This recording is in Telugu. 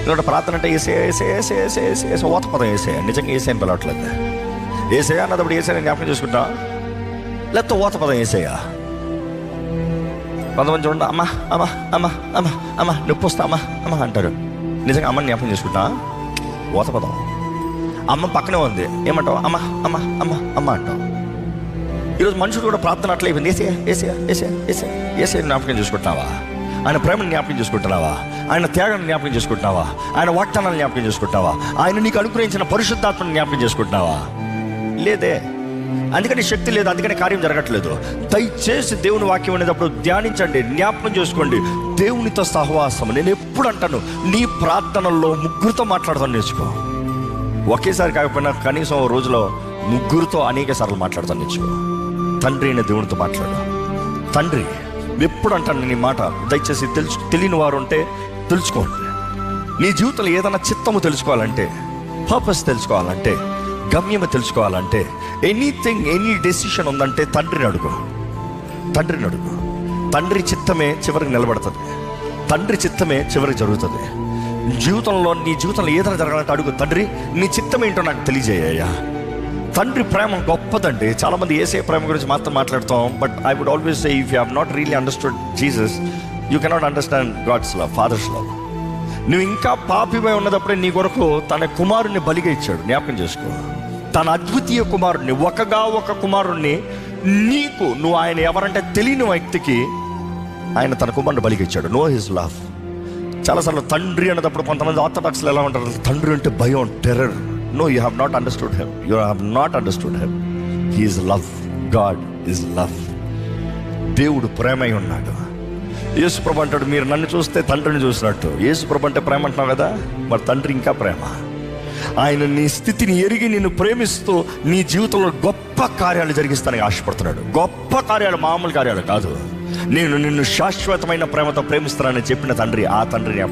ఇక్కడ ప్రార్థన అంటే ఏసే ఓత పదం ఏసే, నిజంగా ఏసే అని పిలవట్లేదు. ఏసే అన్నప్పుడు ఏసే జ్ఞాపకం చేసుకుంటా, లేకపోతే ఓత పదం ఏసేయా. కొంతమంది చూడండి, అమ్మ అమ్మ అమ్మ అమ్మ అమ్మ నొప్పి వస్తా అమ్మ అమ్మ అంటారు. నిజంగా అమ్మని జ్ఞాపకం చేసుకుంటా, ఓత పదం. అమ్మ పక్కనే ఉంది, ఏమంటావు? అమ్మ అమ్మ అమ్మ అమ్మ అంటావు. ఈరోజు మనుషులు కూడా ప్రార్థన అట్లా అయిపోయింది. ఏసే ఏసే ఏసే ఏసే ఏసే జ్ఞాపకం చేసుకుంటున్నావా? ఆయన ప్రేమను జ్ఞాపకం చేసుకుంటున్నావా? ఆయన త్యాగాన్ని జ్ఞాపకం చేసుకుంటున్నావా? ఆయన వాగ్దానాన్ని జ్ఞాపకం చేసుకుంటున్నావా? ఆయన నీకు అనుగ్రహించిన పరిశుద్ధాత్మను జ్ఞాపకం చేసుకుంటున్నావా? లేదే. అందుకని శక్తి లేదు, అందుకని కార్యం జరగట్లేదు. దయచేసి దేవుని వాక్యం అనేటప్పుడు ధ్యానించండి, జ్ఞాపకం చేసుకోండి. దేవునితో సహవాసం. నేను ఎప్పుడు అంటాను, నీ ప్రార్థనల్లో ముగ్గురితో మాట్లాడతాను నేర్చుకో. ఒకేసారి కాకపోయినా కనీసం రోజులో ముగ్గురితో అనేక సార్లు మాట్లాడతాను నేర్చుకో. తండ్రి అయిన దేవునితో మాట్లాడు. తండ్రి ఎప్పుడు అంటాను నీ మాట. దయచేసి తెలియని వారు ఉంటే తెలుసుకోండి. నీ జీవితంలో ఏదైనా చిత్తము తెలుసుకోవాలంటే, పర్పస్ తెలుసుకోవాలంటే, గమ్యము తెలుసుకోవాలంటే, ఎనీథింగ్ ఎనీ డెసిషన్ ఉందంటే తండ్రిని అడుగు. తండ్రిని అడుగు. తండ్రి చిత్తమే చివరికి నిలబడుతుంది. తండ్రి చిత్తమే చివరికి జరుగుతుంది. జీవితంలో నీ జీవితంలో ఏదైనా జరగాలంటే అడుగు, తండ్రి నీ చిత్తం ఏంటో నాకు తెలియజేయ్యా. తండ్రి ప్రేమ గొప్పదండి. చాలామంది యేసయ్య ప్రేమ గురించి మాత్రం మాట్లాడతాం. But I would always say, if you have not really understood Jesus, you cannot understand God's love, father's love. నువ్వు ఇంకా పాపివై ఉన్నదప్పుడే నీ కొరకు తన కుమారుణ్ణి బలిగా ఇచ్చాడు. జ్ఞాపకం చేసుకో. తన అద్వితీయ కుమారుణ్ణి, ఒక కుమారుణ్ణి నీకు, నువ్వు ఆయన ఎవరంటే తెలియని వ్యక్తికి ఆయన తన కుమారుని బలిగా ఇచ్చాడు. No his love. చాలాసార్లు తండ్రి అన్నప్పుడు కొంతమంది ఆర్థడాక్స్లు ఎలా ఉంటారు, తండ్రి అంటే భయం, terror. No, you have not understood him. You have not understood him. He is love. God is love. దేవుడు ప్రేమై ఉన్నాడు. యేసుప్రభు అంటాడు, మీరు నన్ను చూస్తే తండ్రిని చూసినట్టు. యేసుప్రభు అంటే ప్రేమ అంటున్నావు కదా, మరి తండ్రి ఇంకా ప్రేమ. ఆయన నీ స్థితిని ఎరిగి నిన్ను ప్రేమిస్తూ నీ జీవితంలో గొప్ప కార్యాలు జరిగిస్తానికి ఆశపడుతున్నాడు. గొప్ప కార్యాలు, మామూలు కార్యాలు కాదు. నేను నిన్ను శాశ్వతమైన ప్రేమతో ప్రేమిస్తానని చెప్పిన తండ్రి, ఆ తండ్రిని